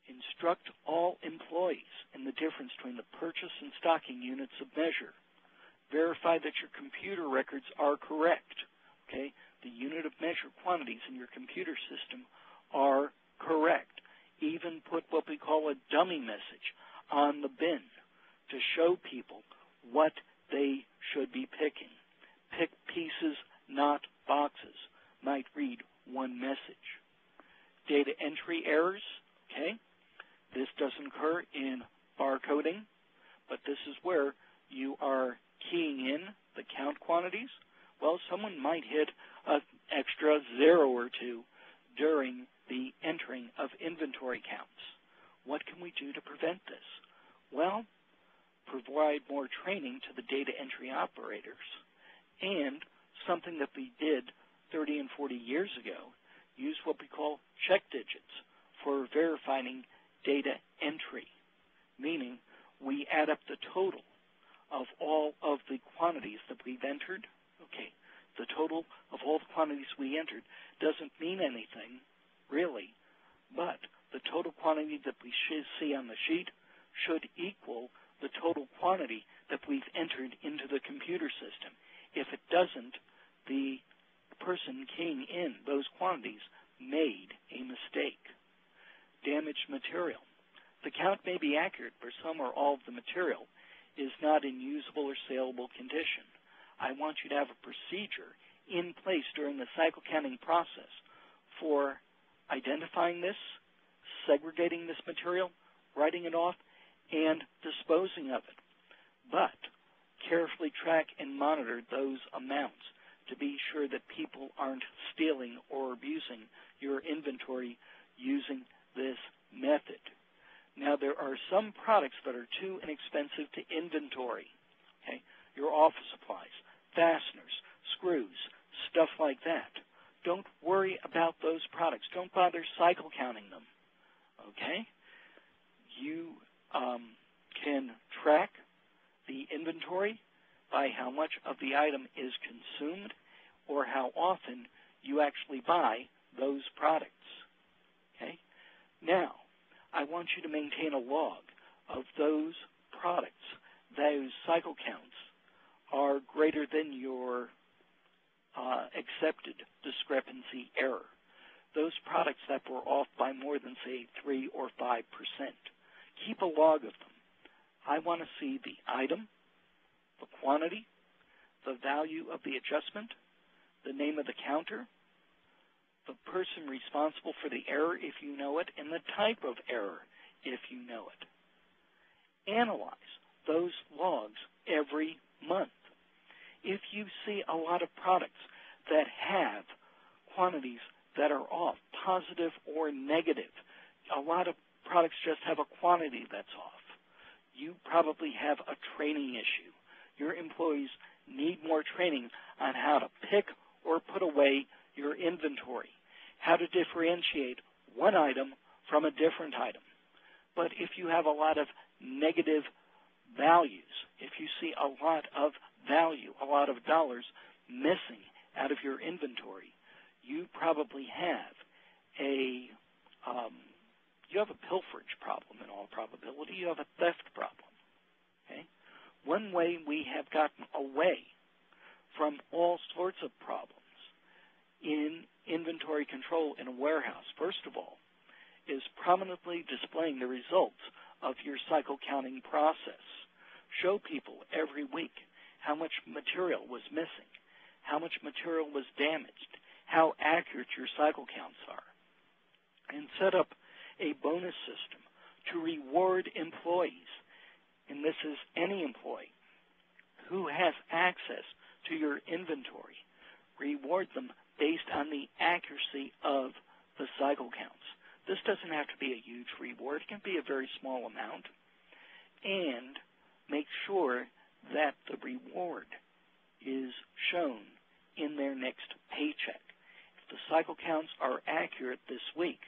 Instruct all employees in the difference between the purchase and stocking units of measure. Verify that your computer records are correct. Okay? The unit of measure quantities in your computer system are correct. Even put what we call a dummy message on the bin to show people what they should be picking. Pick pieces, not boxes. Might read one message. Data entry errors, okay? This doesn't occur in barcoding, but this is where you are keying in the count quantities. Well, someone might hit an extra 0 or 2 during the entering of inventory counts. What can we do to prevent this? Well, provide more training to the data entry operators, and something that we did 30 and 40 years ago, use what we call check digits for verifying data entry, meaning we add up the total of all of the quantities that we've entered. Okay, the total of all the quantities we entered doesn't mean anything, really, but the total quantity that we see on the sheet should equal the total quantity that we've entered into the computer system. If it doesn't, the person keying in those quantities made a mistake. Damaged material. The count may be accurate, but some or all of the material is not in usable or saleable condition. I want you to have a procedure in place during the cycle counting process for identifying this, segregating this material, writing it off, and disposing of it. But carefully track and monitor those amounts to be sure that people aren't stealing or abusing your inventory using this method. Now, there are some products that are too inexpensive to inventory. Okay? Your office supplies, fasteners, screws, stuff like that. Don't worry about those products. Don't bother cycle counting them. Okay? You can track the inventory by how much of the item is consumed or how often you actually buy those products. Okay? Now, I want you to maintain a log of those products. Those cycle counts are greater than your accepted discrepancy error. Those products that were off by more than, say, 3 or 5%. Keep a log of them. I want to see the item, the quantity, the value of the adjustment, the name of the counter, the person responsible for the error if you know it, and the type of error if you know it. Analyze those logs every month. If you see a lot of products that have quantities that are off, positive or negative, a lot of products just have a quantity that's off. You probably have a training issue. Your employees need more training on how to pick or put away your inventory, how to differentiate one item from a different item. But if you have a lot of negative values, if you see a lot of value, a lot of dollars missing out of your inventory, you probably have a pilferage problem in all probability. You have a theft problem. Okay? One way we have gotten away from all sorts of problems in inventory control in a warehouse, first of all, is prominently displaying the results of your cycle counting process. Show people every week how much material was missing, how much material was damaged, how accurate your cycle counts are, and set up a bonus system to reward employees, and this is any employee who has access to your inventory. Reward them based on the accuracy of the cycle counts. This doesn't have to be a huge reward. It can be a very small amount. And make sure that the reward is shown in their next paycheck. If the cycle counts are accurate this week,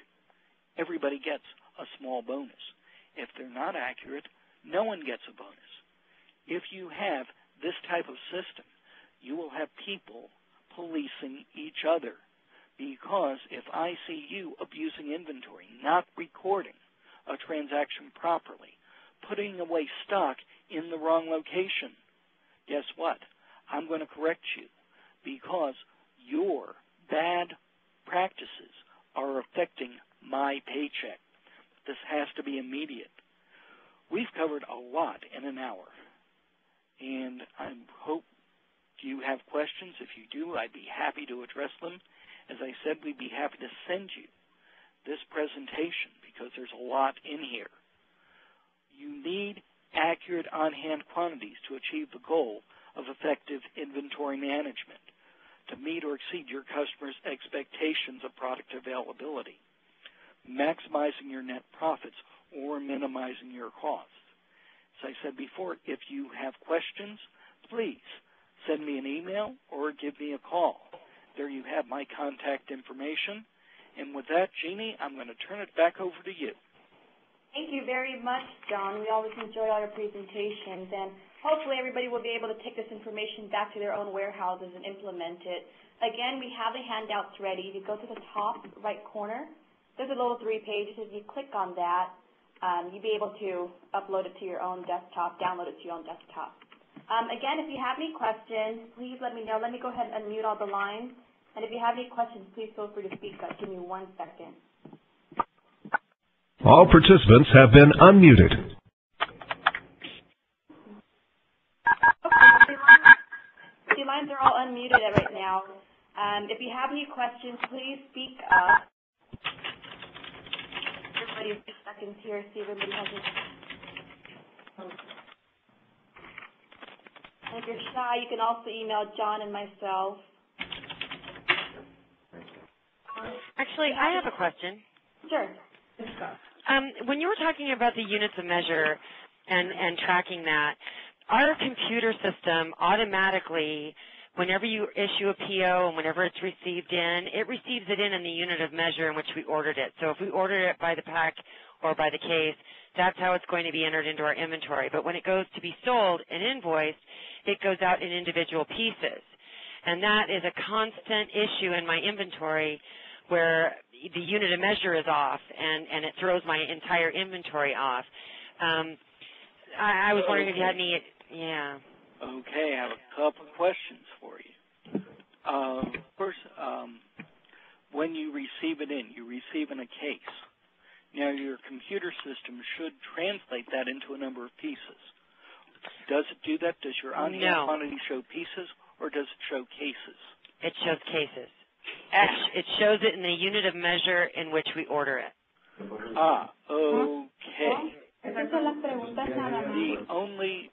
everybody gets a small bonus. If they're not accurate, no one gets a bonus. If you have this type of system, you will have people policing each other, because if I see you abusing inventory, not recording a transaction properly, putting away stock in the wrong location, guess what? I'm going to correct you, because your bad practices are affecting my paycheck. This has to be immediate. We've covered a lot in an hour, and I hope you have questions. If you do, I'd be happy to address them. As I said, we'd be happy to send you this presentation because there's a lot in here. You need accurate on-hand quantities to achieve the goal of effective inventory management, to meet or exceed your customers' expectations of product availability, maximizing your net profits or minimizing your costs. As I said before, if you have questions, please send me an email or give me a call. There you have my contact information. And with that, Jeannie, I'm going to turn it back over to you. Thank you very much, John. We always enjoy all your presentations, and hopefully everybody will be able to take this information back to their own warehouses and implement it. Again, we have the handouts ready. If you go to the top right corner, there's a little 3 pages. If you click on that, you'll be able to upload it to your own desktop, download it to your own desktop. Again, if you have any questions, please let me know. Let me go ahead and unmute all the lines. And if you have any questions, please feel free to speak up. Give me 1 second. All participants have been unmuted. The lines are all unmuted right now. If you have any questions, please speak up. Everybody, a few seconds here, see if everybody has any. And if you're shy, you can also email John and myself. Actually, I have a question. Sure. When you were talking about the units of measure and tracking that, our computer system automatically, whenever you issue a PO and whenever it's received in, it receives it in the unit of measure in which we ordered it. So if we ordered it by the pack or by the case, that's how it's going to be entered into our inventory. But when it goes to be sold and invoiced, it goes out in individual pieces. And that is a constant issue in my inventory where the unit of measure is off and it throws my entire inventory off. I was wondering if you had any, yeah. Okay, I have a couple of questions for you. First, when you receive it in, you receive in a case. Now, your computer system should translate that into a number of pieces. Does it do that? Does your on-hand quantity show pieces, or does it show cases? It shows cases. It shows it in the unit of measure in which we order it. Ah, okay. The only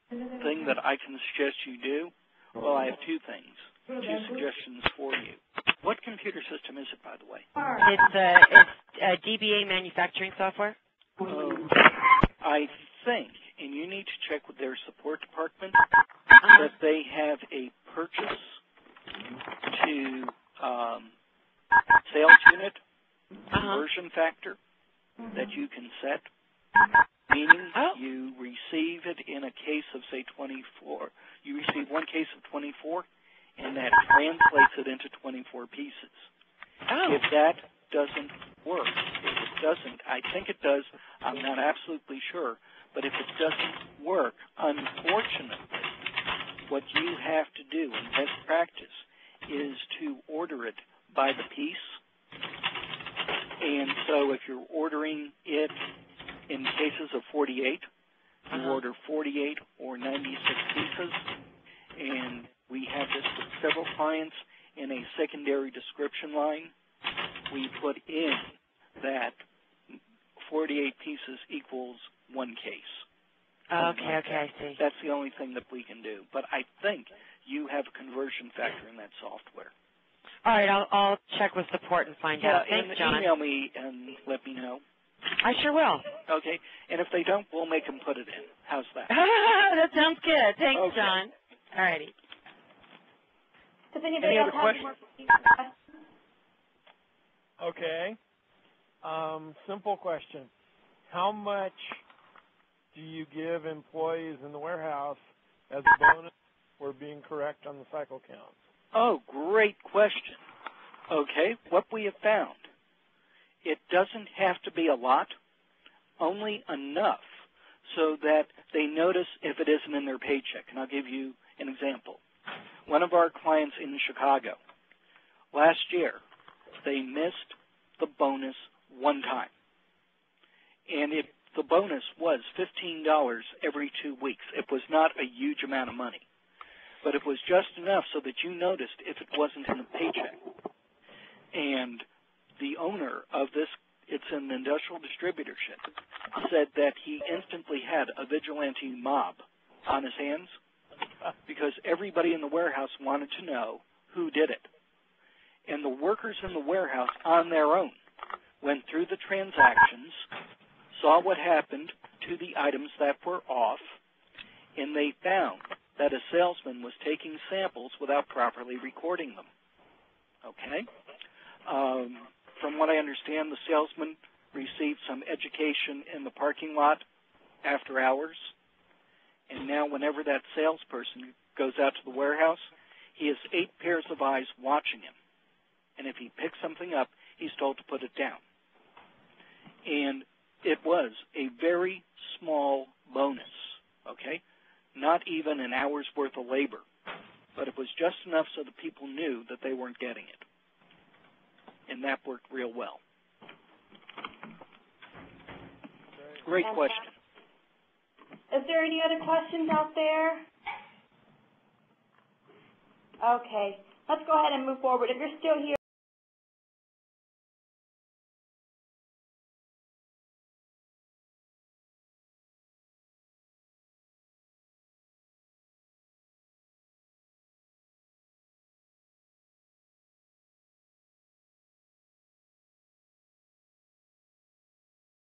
thing that I can suggest you do, well, I have 2 things, 2 suggestions for you. What computer system is it, by the way? DBA manufacturing software? I think, and you need to check with their support department, that they have a purchase to sales unit conversion factor that you can set, meaning you receive it in a case of, say, 24. You receive one case of 24, and that translates it into 24 pieces. If that doesn't work, if it doesn't, I think it does, I'm not absolutely sure, but if it doesn't work, unfortunately, what you have to do in best practice is to order it by the piece. And so if you're ordering it in cases of 48, you order 48 or 96 pieces, and we have this with several clients in a secondary description line. We put in that 48 pieces equals one case. Okay, I see. That's the only thing that we can do. But I think you have a conversion factor in that software. All right, I'll check with support and find out. Thanks, John. Email me and let me know. I sure will. Okay, and if they don't, we'll make them put it in. How's that? That sounds good. Thanks, okay. John. All righty. Does anybody else have more questions? Okay. Simple question. How much do you give employees in the warehouse as a bonus for being correct on the cycle counts? Oh, great question. Okay, what we have found, it doesn't have to be a lot, only enough so that they notice if it isn't in their paycheck. And I'll give you an example. One of our clients in Chicago, last year, they missed the bonus one time. And the bonus was $15 every 2 weeks. It was not a huge amount of money. But it was just enough so that you noticed if it wasn't in the paycheck. And the owner of this, it's an industrial distributorship, said that he instantly had a vigilante mob on his hands because everybody in the warehouse wanted to know who did it. And the workers in the warehouse on their own went through the transactions, saw what happened to the items that were off, and they found that a salesman was taking samples without properly recording them. Okay? From what I understand, the salesman received some education in the parking lot after hours, and now whenever that salesperson goes out to the warehouse, he has 8 pairs of eyes watching him. And if he picks something up, he's told to put it down. And it was a very small bonus, okay? Not even an hour's worth of labor, but it was just enough so that people knew that they weren't getting it. And that worked real well. Great question. Is there any other questions out there? Okay, let's go ahead and move forward. If you're still here,